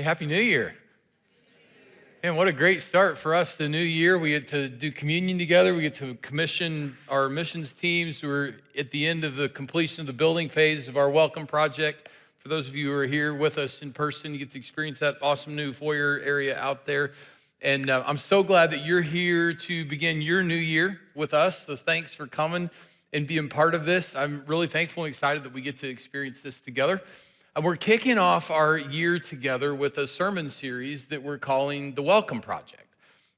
Hey, Happy New Year. Man, what a great start for us, the new year. We get to do communion together. We get to commission our missions teams. We're at the end of the completion of the building phase of our welcome project. For those of you who are here with us in person, you get to experience that awesome new foyer area out there. And I'm so glad that you're here to begin your new year with us. So thanks for coming and being part of this. I'm really thankful and excited that we get to experience this together. And we're kicking off our year together with a sermon series that we're calling The Welcome Project.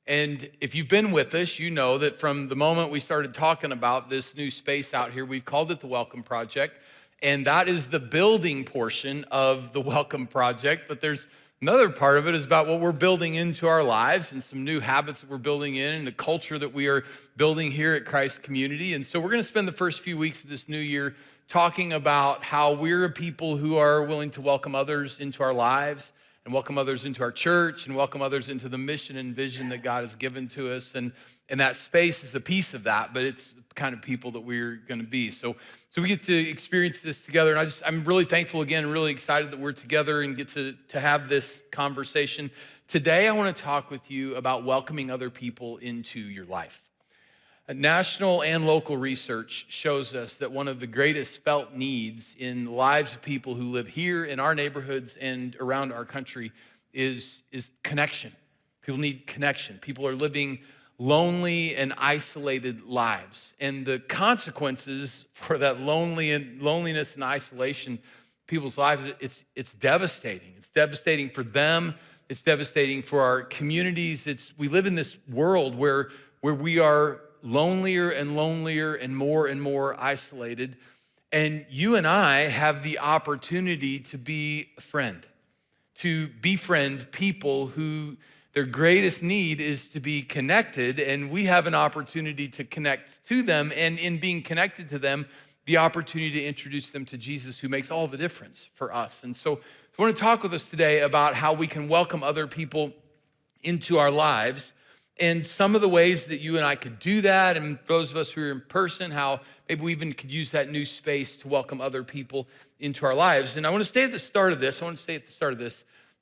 And if you've been with us, you know that from the moment we started talking about this new space out here, we've called it The Welcome Project. And that is the building portion of The Welcome Project. But there's another part of it is about what we're building into our lives and some new habits that we're building in and the culture that we are building here at Christ Community. And so we're going to spend the first few weeks of this new year talking about how we're a people who are willing to welcome others into our lives and welcome others into our church and welcome others into the mission and vision that God has given to us. And that space is a piece of that, but it's the kind of people that we're going to be. So we get to experience this together. And I'm really thankful again, really excited that we're together and get to have this conversation. Today, I want to talk with you about welcoming other people into your life. National and local research shows us that one of the greatest felt needs in the lives of people who live here in our neighborhoods and around our country is connection. People need connection. People are living lonely and isolated lives. And the consequences for that loneliness and isolation in people's lives, it's devastating. It's devastating for them. It's devastating for our communities. We live in this world where we are lonelier and lonelier and more isolated. And you and I have the opportunity to be a friend, to befriend people who their greatest need is to be connected. And we have an opportunity to connect to them. And in being connected to them, the opportunity to introduce them to Jesus, who makes all the difference for us. And so I want to talk with us today about how we can welcome other people into our lives and some of the ways that you and I could do that, and for those of us who are in person, how maybe we even could use that new space to welcome other people into our lives. And I want to say at the start of this,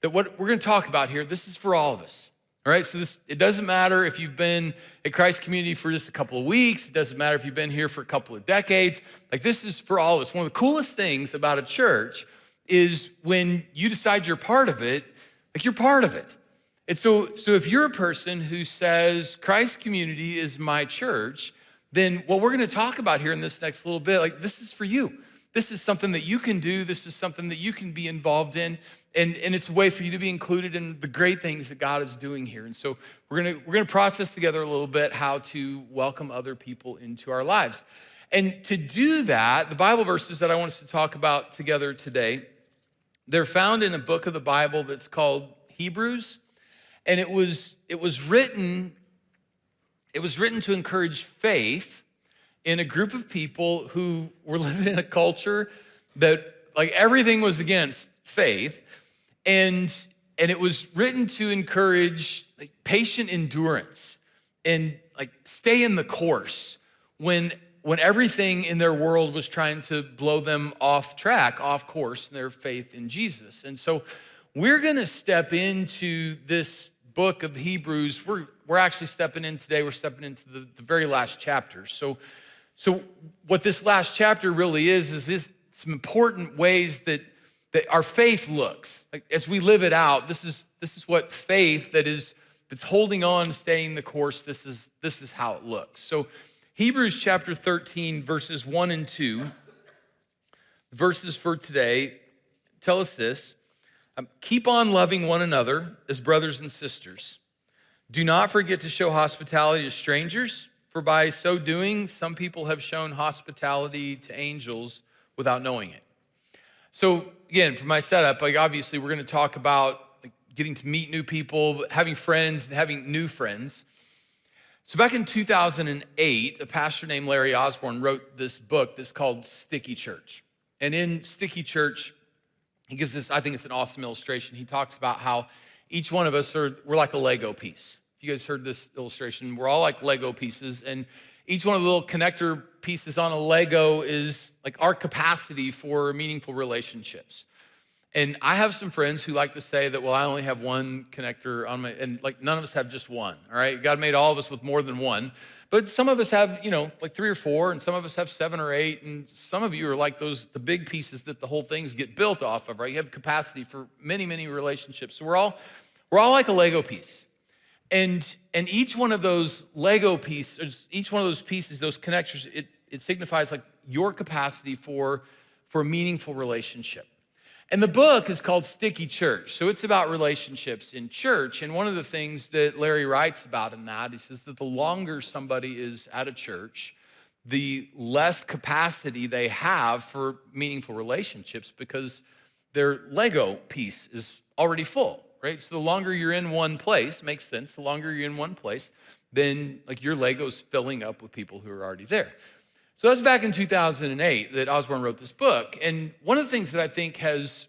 that what we're going to talk about here, this is for all of us. All right, so it doesn't matter if you've been at Christ Community for just a couple of weeks. It doesn't matter if you've been here for a couple of decades. Like, this is for all of us. One of the coolest things about a church is when you decide you're part of it, like, you're part of it. And so if you're a person who says, Christ Community is my church, then what we're going to talk about here in this next little bit, like, this is for you. This is something that you can do. This is something that you can be involved in. And it's a way for you to be included in the great things that God is doing here. And so we're gonna process together a little bit how to welcome other people into our lives. And to do that, the Bible verses that I want us to talk about together today, they're found in a book of the Bible that's called Hebrews. And it was written to encourage faith in a group of people who were living in a culture that, like, everything was against faith. And it was written to encourage, like, patient endurance and, like, stay in the course when everything in their world was trying to blow them off track, off course in their faith in Jesus. And so we're gonna step into this book of Hebrews. We're actually stepping in today. We're stepping into the very last chapter. So what this last chapter really is some important ways that our faith looks. Like, as we live it out, this is what faith that's holding on, staying the course, this is how it looks. So Hebrews chapter 13, verses 1 and 2, verses for today tell us this. Keep on loving one another as brothers and sisters. Do not forget to show hospitality to strangers, for by so doing, some people have shown hospitality to angels without knowing it. So again, for my setup, like, obviously we're going to talk about, like, getting to meet new people, having friends, and having new friends. So back in 2008, a pastor named Larry Osborne wrote this book that's called Sticky Church. And in Sticky Church, he gives this, I think it's an awesome illustration. He talks about how each one of us we're like a Lego piece. If you guys heard this illustration, we're all like Lego pieces, and each one of the little connector pieces on a Lego is like our capacity for meaningful relationships. And I have some friends who like to say that, well, I only have one connector on my, and like none of us have just one, all right? God made all of us with more than one. But some of us have, like 3 or 4, and some of us have 7 or 8, and some of you are like the big pieces that the whole things get built off of, right? You have capacity for many, many relationships. So we're all like a Lego piece. And each one of those Lego pieces, each one of those pieces, those connectors, it signifies like your capacity for a meaningful relationship. And the book is called Sticky Church. So it's about relationships in church. And one of the things that Larry writes about in that, he says that the longer somebody is at a church, the less capacity they have for meaningful relationships because their Lego piece is already full, right? So the longer you're in one place, makes sense, the longer you're in one place, then like your Lego's filling up with people who are already there. So that was back in 2008 that Osborne wrote this book. And one of the things that I think it's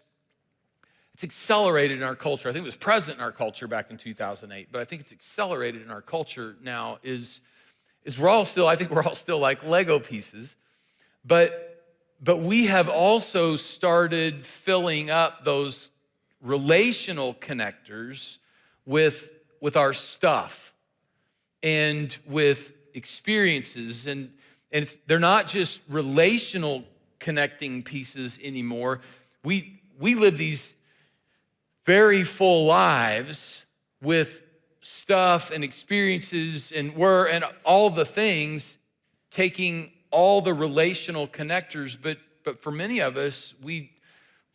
accelerated in our culture, I think it was present in our culture back in 2008, but I think it's accelerated in our culture now is we're all still like Lego pieces, but we have also started filling up those relational connectors with our stuff and with experiences, and they're not just relational connecting pieces anymore. We live these very full lives with stuff and experiences and all the things, taking all the relational connectors, but for many of us, we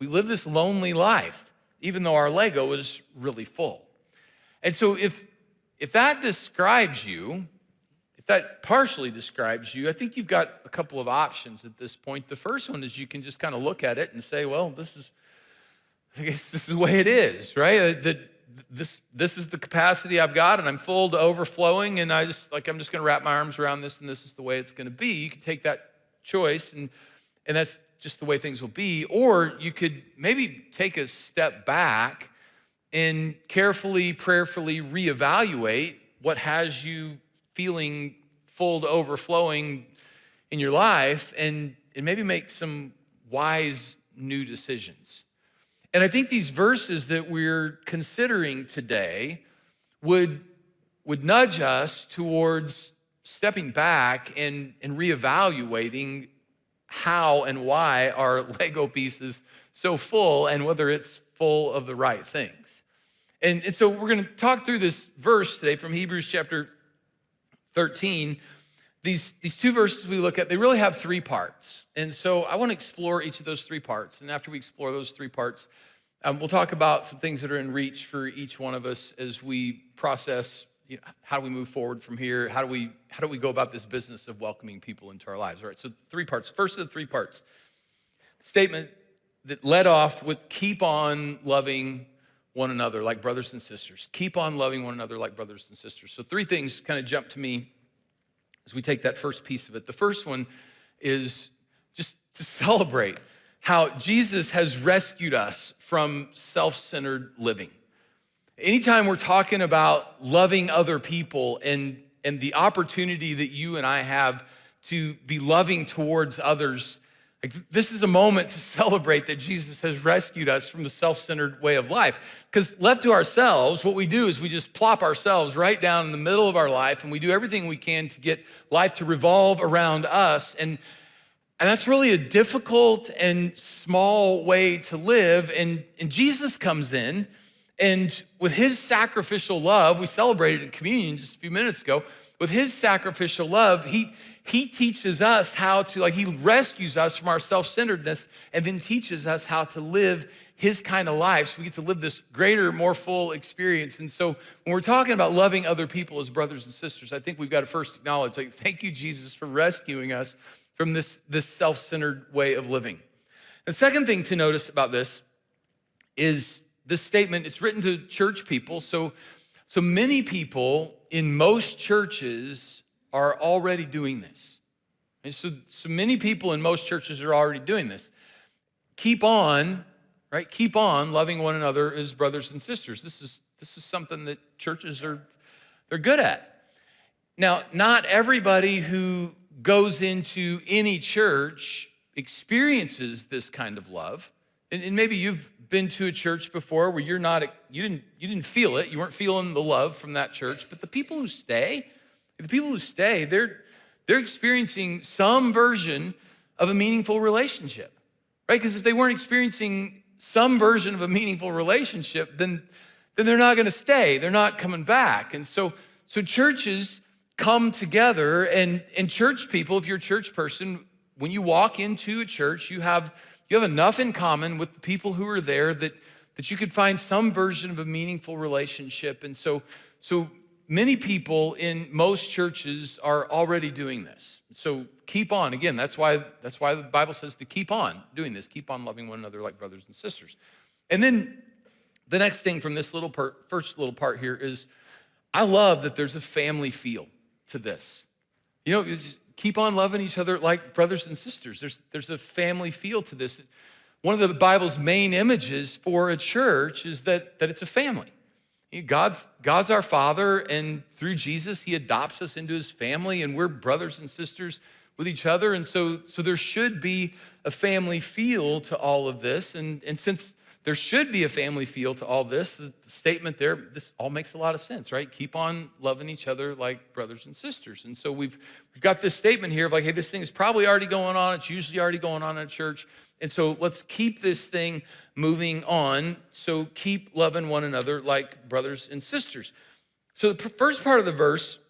live this lonely life, even though our Lego is really full. And so if that describes you, if that partially describes you, I think you've got a couple of options at this point. The first one is you can just kind of look at it and say, well, I guess this is the way it is, right? This is the capacity I've got, and I'm full to overflowing, and I'm just going to wrap my arms around this, and this is the way it's going to be. You can take that choice, and that's just the way things will be. Or you could maybe take a step back and carefully, prayerfully reevaluate what has you feeling full to overflowing in your life, and maybe make some wise new decisions. And I think these verses that we're considering today would nudge us towards stepping back and reevaluating how and why our Lego piece is so full and whether it's full of the right things. And so we're going to talk through this verse today from Hebrews chapter 13. These 2 verses we look at, they really have 3 parts. And so I want to explore each of those 3 parts. And after we explore those 3 parts, we'll talk about some things that are in reach for each one of us as we process how do we move forward from here? How do we go about this business of welcoming people into our lives? All right, so 3 parts. First of the 3 parts, statement that led off with keep on loving one another like brothers and sisters. Keep on loving one another like brothers and sisters. So 3 things kind of jump to me as we take that first piece of it. The first one is just to celebrate how Jesus has rescued us from self-centered living. Anytime we're talking about loving other people and the opportunity that you and I have to be loving towards others, like this is a moment to celebrate that Jesus has rescued us from the self-centered way of life. Because left to ourselves, what we do is we just plop ourselves right down in the middle of our life, and we do everything we can to get life to revolve around us. And that's really a difficult and small way to live. And Jesus comes in, and with his sacrificial love, we celebrated in communion just a few minutes ago, with his sacrificial love, he teaches us how to, he rescues us from our self-centeredness and then teaches us how to live his kind of life so we get to live this greater, more full experience. And so when we're talking about loving other people as brothers and sisters, I think we've got to first acknowledge, thank you, Jesus, for rescuing us from this self-centered way of living. The second thing to notice about this is this statement. It's written to church people. So many people in most churches are already doing this. And so many people in most churches are already doing this. Keep on, right? Keep on loving one another as brothers and sisters. This is something that churches they're good at. Now, not everybody who goes into any church experiences this kind of love. And maybe you've been to a church before where you didn't feel it, you weren't feeling the love from that church, but the people who stay, they're experiencing some version of a meaningful relationship, right? Because if they weren't experiencing some version of a meaningful relationship, then they're not gonna stay, they're not coming back. And so churches come together, and church people, if you're a church person, when you walk into a church, you have enough in common with the people who are there that you could find some version of a meaningful relationship. And so many people in most churches are already doing this. So keep on. Again, that's why the Bible says to keep on doing this. Keep on loving one another like brothers and sisters. And then the next thing from this first little part here is, I love that there's a family feel to this. You know, just keep on loving each other like brothers and sisters. There's a family feel to this. One of the Bible's main images for a church is that it's a family. God's our Father, and through Jesus, he adopts us into his family, and we're brothers and sisters with each other. And so there should be a family feel to all of this. And since there should be a family feel to all this, the statement there, this all makes a lot of sense, right? Keep on loving each other like brothers and sisters. And so we've got this statement here of like, hey, this thing is probably already going on. It's usually already going on in a church. And so let's keep this thing moving on. So keep loving one another like brothers and sisters. So the first part of the verse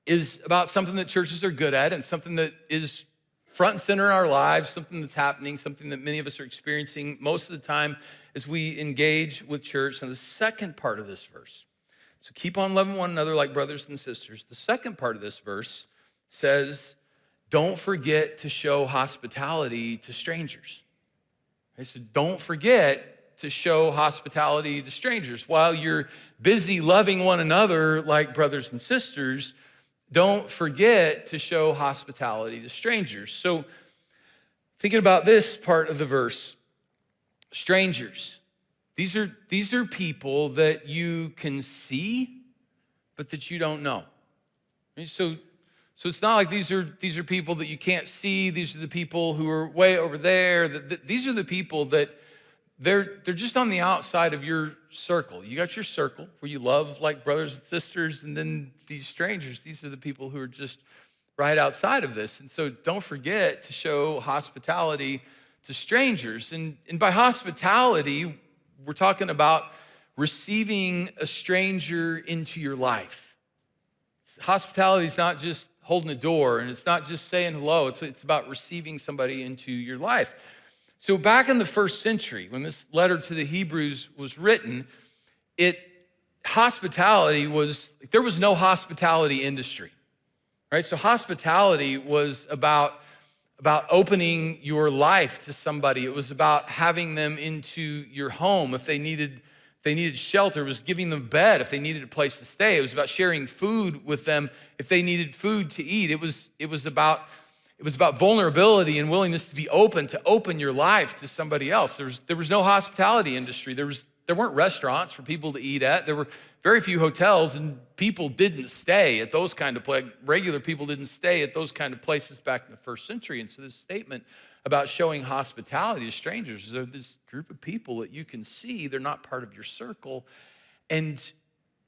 is about something that churches are good at and something that is front and center in our lives, something that's happening, something that many of us are experiencing most of the time as we engage with church. And the second part of this verse, so keep on loving one another like brothers and sisters. The second part of this verse says, don't forget to show hospitality to strangers. Okay, so don't forget to show hospitality to strangers. While you're busy loving one another like brothers and sisters, don't forget to show hospitality to strangers. So thinking about this part of the verse, strangers, these are people that you can see, but that you don't know. So it's not like these are people that you can't see. These are the people who are way over there. These are the people that they're just on the outside of your circle. You got your circle where you love like brothers and sisters, and then these strangers, these are the people who are just right outside of this. And so don't forget to show hospitality to strangers. And by hospitality, we're talking about receiving a stranger into your life. Hospitality is not just holding a door, and it's not just saying hello. It's about receiving somebody into your life. So back in the first century, when this letter to the Hebrews was written, hospitality was, there was no hospitality industry, right? So hospitality was about opening your life to somebody. It was about having them into your home. If they needed shelter, it was giving them a bed. If they needed a place to stay, it was about sharing food with them. If they needed food to eat, it was about vulnerability and willingness to be open your life to somebody else. There was no hospitality industry. There weren't restaurants for people to eat at. There were very few hotels, and people didn't stay at those kind of places. Regular people didn't stay at those kind of places back in the first century. And so this statement about showing hospitality to strangers, there's this group of people that you can see, they're not part of your circle, and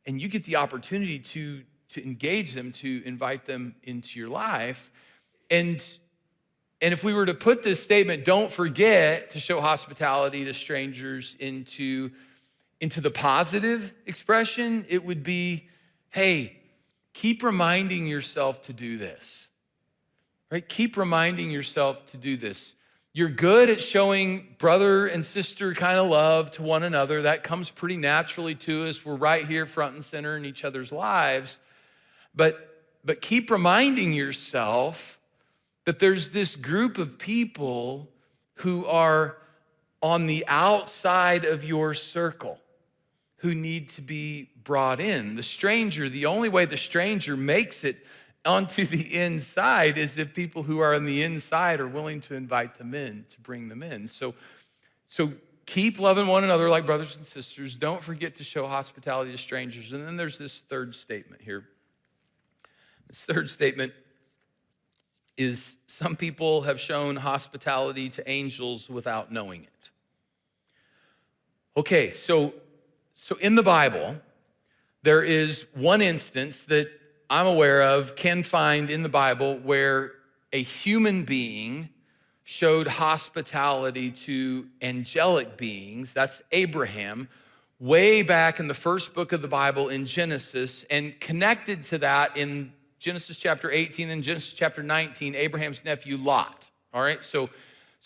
you get the opportunity to engage them, to invite them into your life. And if we were to put this statement, don't forget to show hospitality to strangers, into the positive expression, it would be, hey, keep reminding yourself to do this, right? Keep reminding yourself to do this. You're good at showing brother and sister kind of love to one another. That comes pretty naturally to us. We're right here front and center in each other's lives. But keep reminding yourself that there's this group of people who are on the outside of your circle who need to be brought in. The only way the stranger makes it onto the inside is if people who are on the inside are willing to invite them in, to bring them in. So keep loving one another like brothers and sisters. Don't forget to show hospitality to strangers. And then there's this third statement here. This third statement is, some people have shown hospitality to angels without knowing it. Okay, so in the Bible, there is one instance that I'm aware of, can find in the Bible, where a human being showed hospitality to angelic beings. That's Abraham, way back in the first book of the Bible in Genesis, and connected to that in Genesis chapter 18 and Genesis chapter 19, Abraham's nephew Lot. All right, so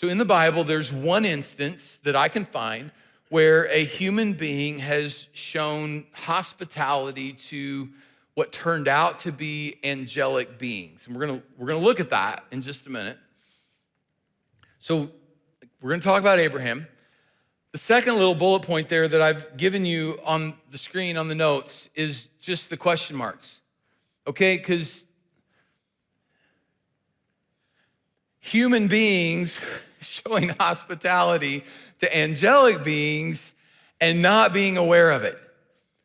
in the Bible, there's one instance that I can find where a human being has shown hospitality to what turned out to be angelic beings. And we're gonna look at that in just a minute. So we're gonna talk about Abraham. The second little bullet point there that I've given you on the screen on the notes is just the question marks, okay? Because human beings showing hospitality to angelic beings and not being aware of it.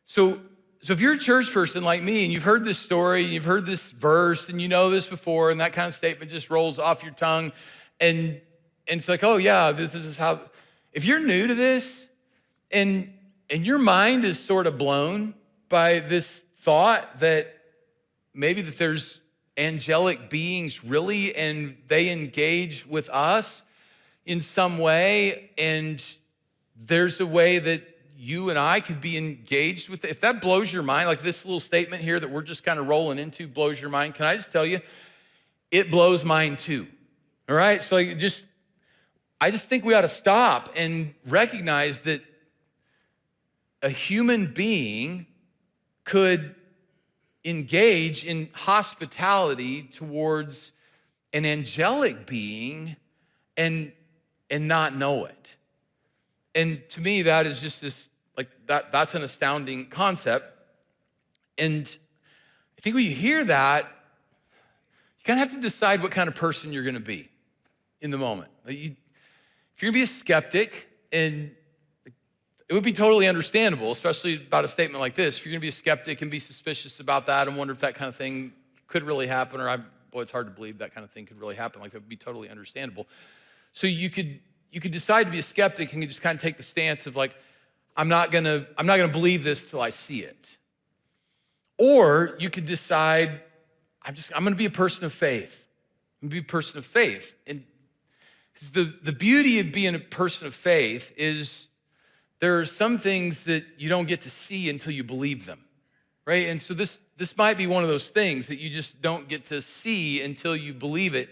So if you're a church person like me and you've heard this story, you've heard this verse and you know this before, and that kind of statement just rolls off your tongue, and it's like, oh yeah, this is how, if you're new to this and your mind is sort of blown by this thought that maybe that there's angelic beings really and they engage with us in some way, and there's a way that you and I could be engaged with it. If that blows your mind, like this little statement here that we're just kind of rolling into blows your mind, can I just tell you, it blows mine too, all right? So I just think we ought to stop and recognize that a human being could engage in hospitality towards an angelic being and not know it. And to me, that is just this, like that's an astounding concept. And I think when you hear that, you kind of have to decide what kind of person you're gonna be in the moment. If you're gonna be a skeptic, and it would be totally understandable, especially about a statement like this. If you're gonna be a skeptic and be suspicious about that and wonder if that kind of thing could really happen, or boy, it's hard to believe that kind of thing could really happen. Like that would be totally understandable. So you could decide to be a skeptic and you just kind of take the stance of like, I'm not gonna believe this till I see it. Or you could decide, I'm gonna be a person of faith. I'm gonna be a person of faith. And because the beauty of being a person of faith is there are some things that you don't get to see until you believe them, right? And so this might be one of those things that you just don't get to see until you believe it.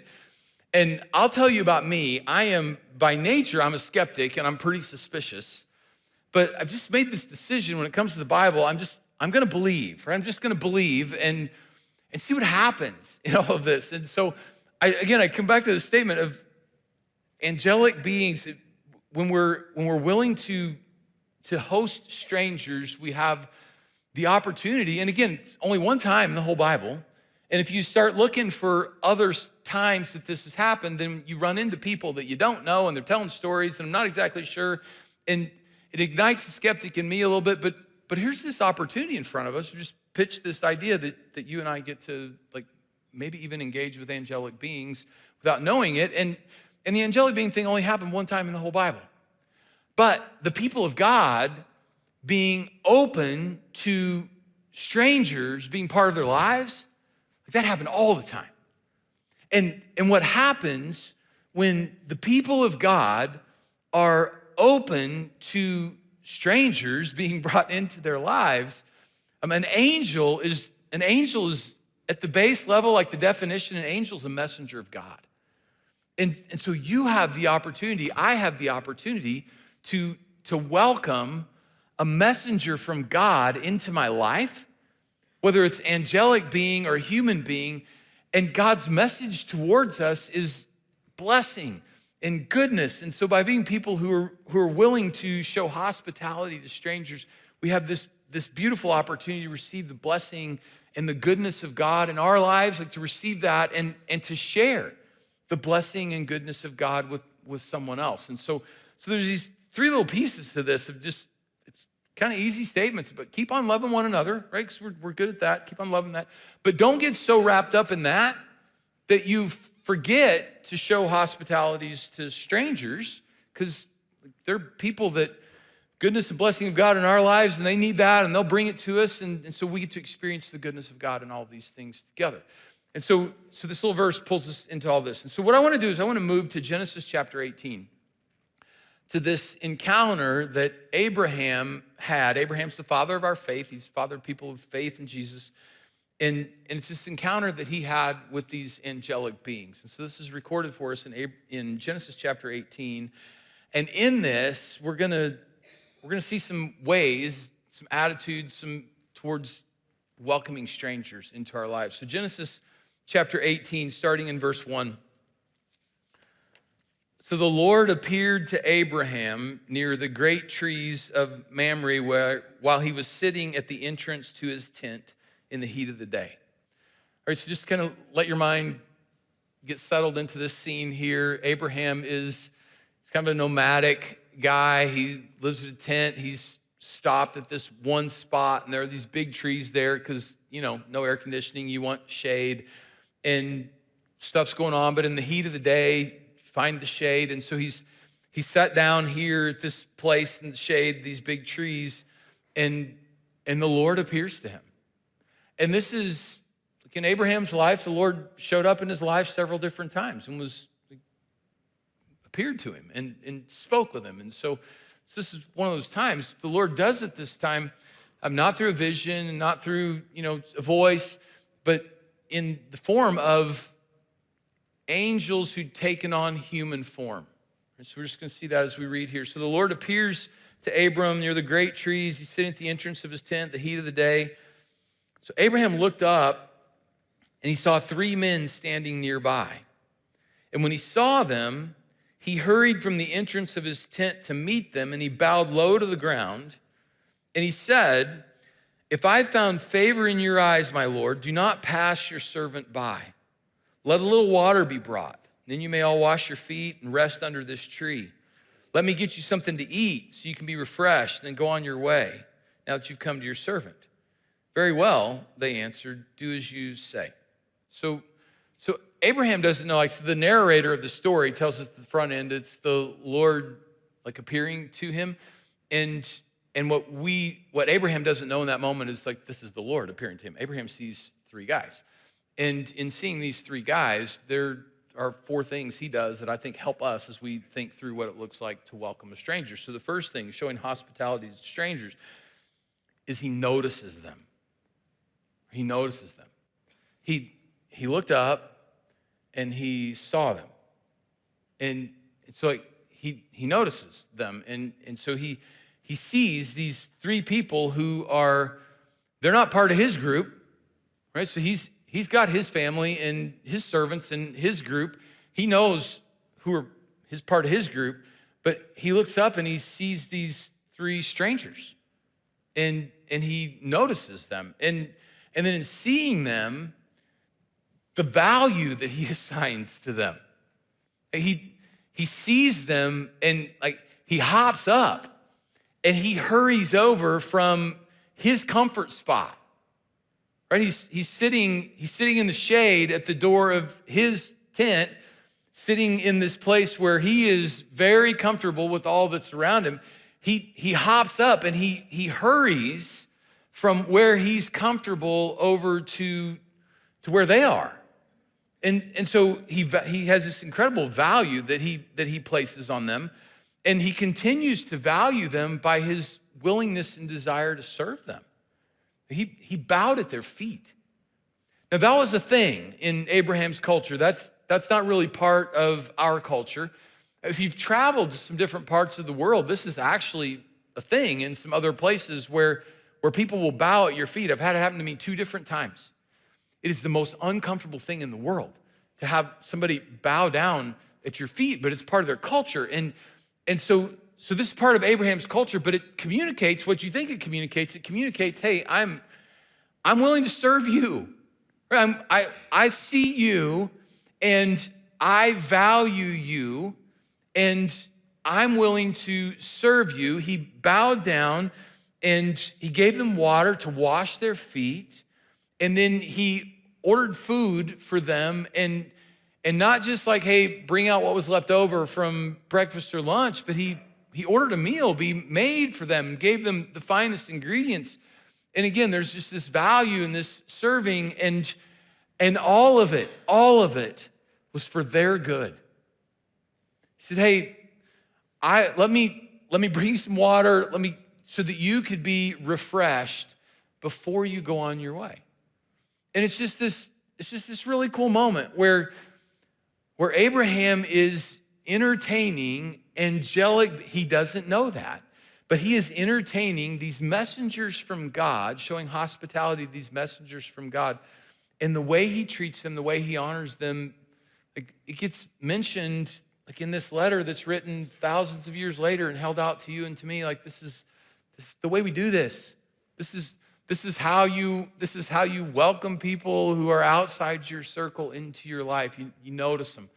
And I'll tell you about me. By nature, I'm a skeptic and I'm pretty suspicious, but I've just made this decision when it comes to the Bible, I'm gonna believe, right? I'm just gonna believe and see what happens in all of this. And so I come back to the statement of angelic beings. When we're willing to host strangers, we have the opportunity, and again, it's only one time in the whole Bible. And if you start looking for other times that this has happened, then you run into people that you don't know and they're telling stories and I'm not exactly sure. And it ignites the skeptic in me a little bit, but here's this opportunity in front of us to just pitch this idea that you and I get to like maybe even engage with angelic beings without knowing it. And the angelic being thing only happened one time in the whole Bible. But the people of God being open to strangers being part of their lives, that happened all the time. And what happens when the people of God are open to strangers being brought into their lives, an angel is at the base level, like the definition, an angel is a messenger of God. And so you have the opportunity, I have the opportunity to welcome a messenger from God into my life, whether it's angelic being or a human being, and God's message towards us is blessing and goodness. And so by being people who are willing to show hospitality to strangers, we have this beautiful opportunity to receive the blessing and the goodness of God in our lives, like to receive that and to share the blessing and goodness of God with someone else. And so there's these three little pieces to this of just, it's kind of easy statements, but keep on loving one another, right? Because we're good at that. Keep on loving that. But don't get so wrapped up in that you forget to show hospitalities to strangers, because they're people that goodness and blessing of God in our lives, and they need that, and they'll bring it to us, and so we get to experience the goodness of God in all these things together. And so this little verse pulls us into all this. And so what I want to do is I want to move to Genesis chapter 18, to this encounter that Abraham had. Abraham's the father of our faith. He's the father of people of faith in Jesus. And it's this encounter that he had with these angelic beings. And so this is recorded for us in Genesis chapter 18. And in this, we're gonna see some ways, some attitudes, towards welcoming strangers into our lives. So Genesis chapter 18, starting in verse 1. So the Lord appeared to Abraham near the great trees of Mamre while he was sitting at the entrance to his tent in the heat of the day. All right, so just kind of let your mind get settled into this scene here. Abraham he's kind of a nomadic guy. He lives in a tent. He's stopped at this one spot, and there are these big trees there because, no air conditioning. You want shade, and stuff's going on. But in the heat of the day, find the shade. And so he's sat down here at this place in the shade, these big trees, and the Lord appears to him. And this is, like in Abraham's life, the Lord showed up in his life several different times and appeared to him and spoke with him. And so this is one of those times. The Lord does it this time, not through a vision and not through, a voice, but in the form of angels who'd taken on human form. And so we're just going to see that as we read here. So the Lord appears to Abram near the great trees. He's sitting at the entrance of his tent, the heat of the day. So Abraham looked up, and he saw 3 men standing nearby. And when he saw them, he hurried from the entrance of his tent to meet them, and he bowed low to the ground. And he said, "If I found favor in your eyes, my Lord, do not pass your servant by. Let a little water be brought. Then you may all wash your feet and rest under this tree. Let me get you something to eat so you can be refreshed, then go on your way, now that you've come to your servant." "Very well," they answered, "do as you say." So Abraham doesn't know, so the narrator of the story tells us at the front end, it's the Lord appearing to him. And what Abraham doesn't know in that moment is this is the Lord appearing to him. Abraham sees 3 guys. And in seeing these 3 guys, there are 4 things he does that I think help us as we think through what it looks like to welcome a stranger. So the first thing, showing hospitality to strangers, is he notices them. He notices them. He looked up and he saw them. And so he notices them. And so he sees these 3 people who they're not part of his group, right? So he's got his family and his servants and his group. He knows who are part of his group, but he looks up and he sees these 3 strangers. And he notices them. And then in seeing them, the value that he assigns to them. He sees them and he hops up and he hurries over from his comfort spot. Right? He's sitting in the shade at the door of his tent, sitting in this place where he is very comfortable with all that's around him. He hops up and he hurries from where he's comfortable over to where they are. And so he has this incredible value that he places on them, and he continues to value them by his willingness and desire to serve them. He bowed at their feet. Now that was a thing in Abraham's culture. That's not really part of our culture. If you've traveled to some different parts of the world, this is actually a thing in some other places where people will bow at your feet. I've had it happen to me 2 different times. It is the most uncomfortable thing in the world to have somebody bow down at your feet, but it's part of their culture. And so this is part of Abraham's culture, but it communicates what you think it communicates. It communicates, hey, I'm willing to serve you. I see you and I value you and I'm willing to serve you. He bowed down and he gave them water to wash their feet. And then he ordered food for them and not just hey, bring out what was left over from breakfast or lunch, but he he ordered a meal be made for them and gave them the finest ingredients. And again, there's just this value in this serving, and all of it was for their good. He said, hey, let me bring you some water, so that you could be refreshed before you go on your way. And it's just this really cool moment where Abraham is entertaining angelic, he doesn't know that, but he is entertaining these messengers from God, showing hospitality to these messengers from God. And the way he treats them, the way he honors them, like, it gets mentioned like in this letter that's written thousands of years later and held out to you and to me. Like, this is the way we do this. This is how you welcome people who are outside your circle into your life. You notice them.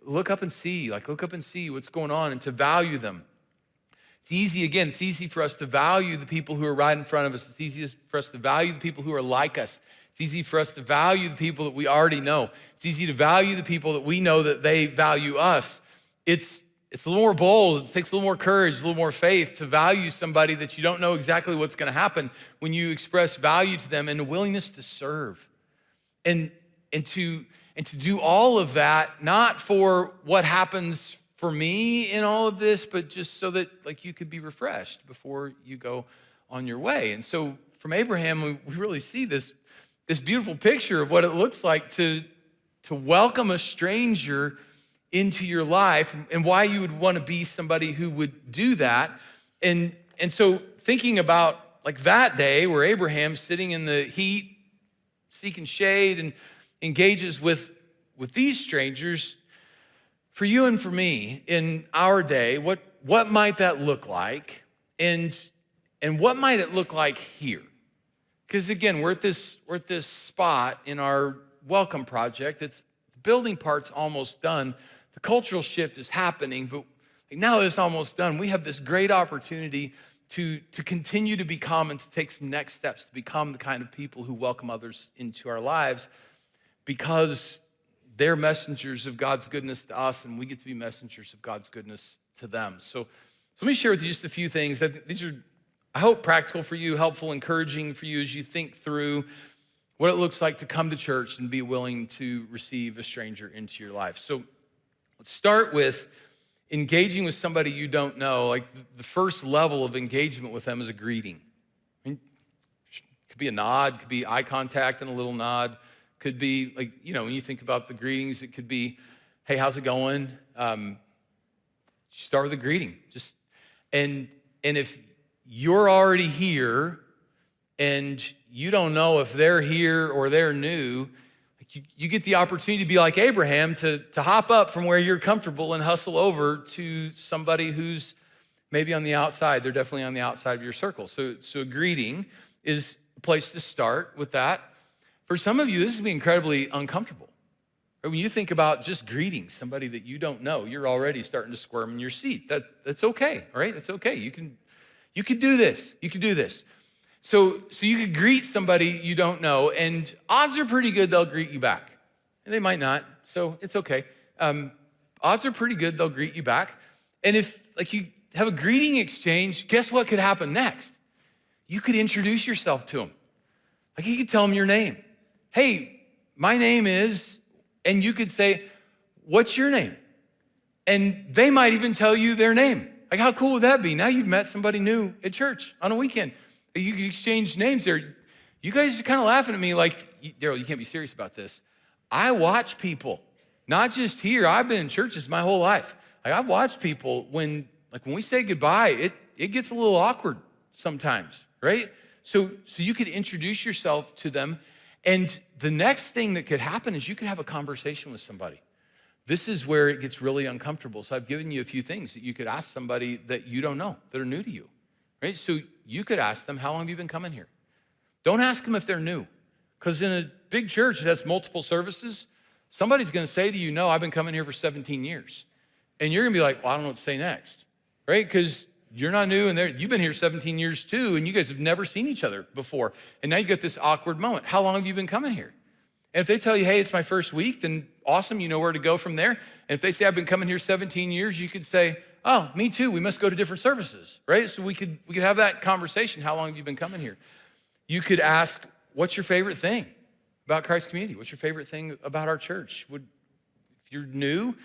Look up and see what's going on and to value them. It's easy for us to value the people who are right in front of us. It's easy for us to value the people who are like us. It's easy for us to value the people that we already know. It's easy to value the people that we know that they value us. It's a little more bold. It takes a little more courage, a little more faith to value somebody that you don't know exactly what's going to happen when you express value to them, and a willingness to serve. And to do all of that, not for what happens for me in all of this, but just so that like you could be refreshed before you go on your way. And so from Abraham, we really see this beautiful picture of what it looks like to welcome a stranger into your life, and why you would want to be somebody who would do that. And so thinking about like that day where Abraham's sitting in the heat, seeking shade, and engages with these strangers, for you and for me in our day, what might that look like? And what might it look like here? Because again, we're at this spot in our welcome project. The building part's almost done. The cultural shift is happening, but now that it's almost done, we have this great opportunity to continue to become and to take some next steps to become the kind of people who welcome others into our lives, because they're messengers of God's goodness to us, and we get to be messengers of God's goodness to them. So let me share with you just a few things that these are, I hope, practical for you, helpful, encouraging for you as you think through what it looks like to come to church and be willing to receive a stranger into your life. So let's start with engaging with somebody you don't know. Like the first level of engagement with them is a greeting. I mean, it could be a nod, could be eye contact and a little nod. Could be like, when you think about the greetings, it could be, hey, how's it going? Start with a greeting. And if you're already here and you don't know if they're here or they're new, you get the opportunity to be like Abraham, to hop up from where you're comfortable and hustle over to somebody who's maybe on the outside. They're definitely on the outside of your circle. So a greeting is a place to start with that. For some of you, this is going to be incredibly uncomfortable. When you think about just greeting somebody that you don't know, you're already starting to squirm in your seat. That's okay, all right? That's okay. You can do this. You can do this. So you could greet somebody you don't know, and odds are pretty good they'll greet you back. And they might not, so it's okay. Odds are pretty good they'll greet you back. And if you have a greeting exchange, guess what could happen next? You could introduce yourself to them. You could tell them your name. Hey, my name is, and you could say, what's your name? And they might even tell you their name. How cool would that be? Now you've met somebody new at church on a weekend. You can exchange names there. You guys are kind of laughing at me like, Daryl, you can't be serious about this. I watch people, not just here. I've been in churches my whole life. I've watched people when we say goodbye, it gets a little awkward sometimes, right? So you could introduce yourself to them. And the next thing that could happen is you could have a conversation with somebody. This is where it gets really uncomfortable. So I've given you a few things that you could ask somebody that you don't know, that are new to you, right? So you could ask them, how long have you been coming here? Don't ask them if they're new, because in a big church that has multiple services, somebody's gonna say to you, no, I've been coming here for 17 years. And you're gonna be like, well, I don't know what to say next, right? Because you're not new, and you've been here 17 years too, and you guys have never seen each other before. And now you've got this awkward moment. How long have you been coming here? And if they tell you, hey, it's my first week, then awesome. You know where to go from there. And if they say, I've been coming here 17 years, you could say, oh, me too. We must go to different services, right? So we could have that conversation. How long have you been coming here? You could ask, what's your favorite thing about Christ Community? What's your favorite thing about our church? If you're new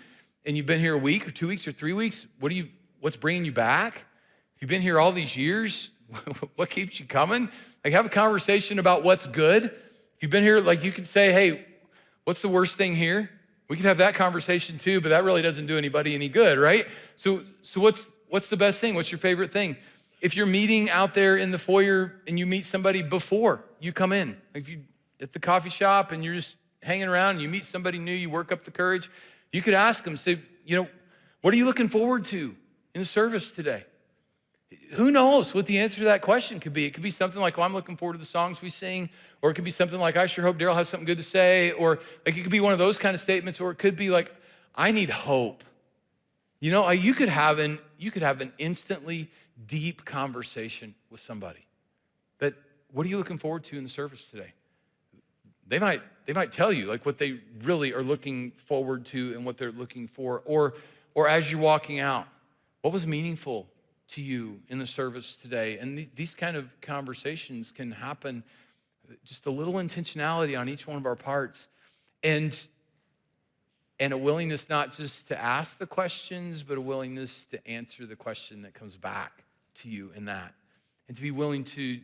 and you've been here a week or 2 weeks or 3 weeks, what's bringing you back? If you've been here all these years, what keeps you coming? Like, have a conversation about what's good. If you've been here, like, you could say, hey, what's the worst thing here? We could have that conversation too, but that really doesn't do anybody any good, right? So what's the best thing? What's your favorite thing? If you're meeting out there in the foyer and you meet somebody before you come in, like if you at the coffee shop and you're just hanging around and you meet somebody new, you work up the courage, you could ask them, say, what are you looking forward to in the service today? Who knows what the answer to that question could be? It could be something like, well, I'm looking forward to the songs we sing, or it could be something like, I sure hope Daryl has something good to say, or like it could be one of those kind of statements, or it could be like, I need hope. You could have an instantly deep conversation with somebody. That, what are you looking forward to in the service today? They might tell you like what they really are looking forward to and what they're looking for, or as you're walking out, what was meaningful to you in the service today? And these kind of conversations can happen, just a little intentionality on each one of our parts, and a willingness not just to ask the questions, but a willingness to answer the question that comes back to you in that, and to be willing to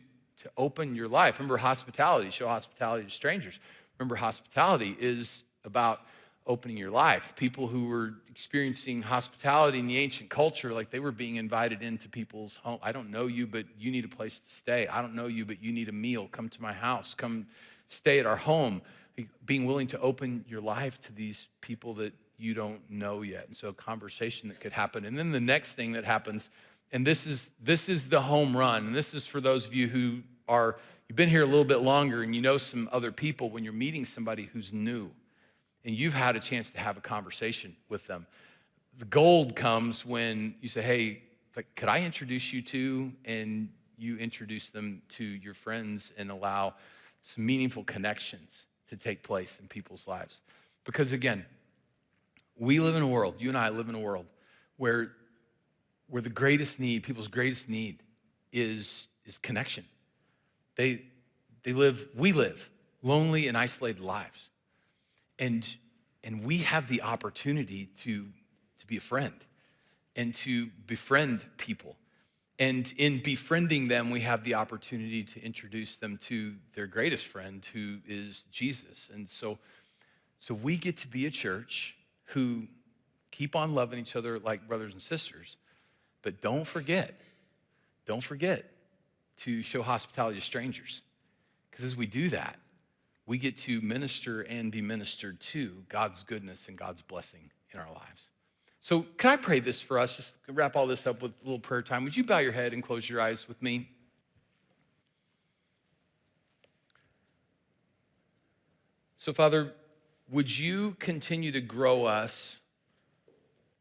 open your life. Remember, hospitality, show hospitality to strangers. Remember, hospitality is about opening your life. People who were experiencing hospitality in the ancient culture, like they were being invited into people's home. I don't know you, but you need a place to stay. I don't know you, but you need a meal. Come to my house. Come stay at our home. Being willing to open your life to these people that you don't know yet. And so a conversation that could happen. And then the next thing that happens, and this is the home run, and this is for those of you who you've been here a little bit longer and you know some other people, when you're meeting somebody who's new and you've had a chance to have a conversation with them. The gold comes when you say, hey, like, could I introduce you to, and you introduce them to your friends and allow some meaningful connections to take place in people's lives. Because again, we live in a world, you and I live in a world where the greatest need, people's greatest need is connection. We live lonely and isolated lives. And we have the opportunity to be a friend and to befriend people. And in befriending them, we have the opportunity to introduce them to their greatest friend, who is Jesus. And so we get to be a church who keep on loving each other like brothers and sisters, but don't forget to show hospitality to strangers. Because as we do that, we get to minister and be ministered to God's goodness and God's blessing in our lives. So can I pray this for us? Just wrap all this up with a little prayer time. Would you bow your head and close your eyes with me? So Father, would you continue to grow us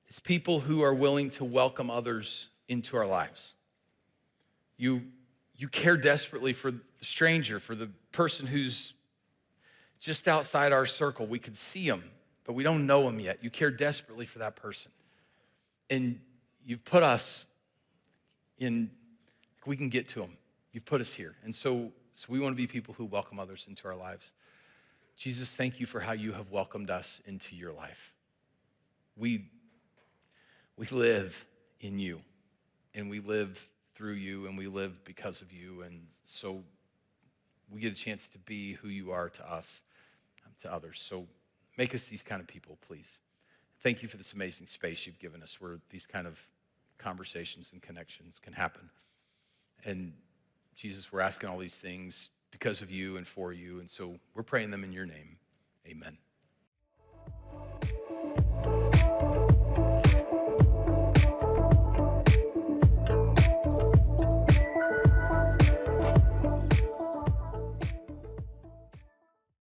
as people who are willing to welcome others into our lives? You care desperately for the stranger, for the person who's just outside our circle. We could see them, but we don't know them yet. You care desperately for that person. And you've put us in, we can get to them. You've put us here. And so we want to be people who welcome others into our lives. Jesus, thank you for how you have welcomed us into your life. We live in you, and we live through you, and we live because of you. And so we get a chance to be who you are to us, to others. So make us these kind of people, please. Thank you for this amazing space you've given us where these kind of conversations and connections can happen. And Jesus, we're asking all these things because of you and for you. And so we're praying them in your name. Amen.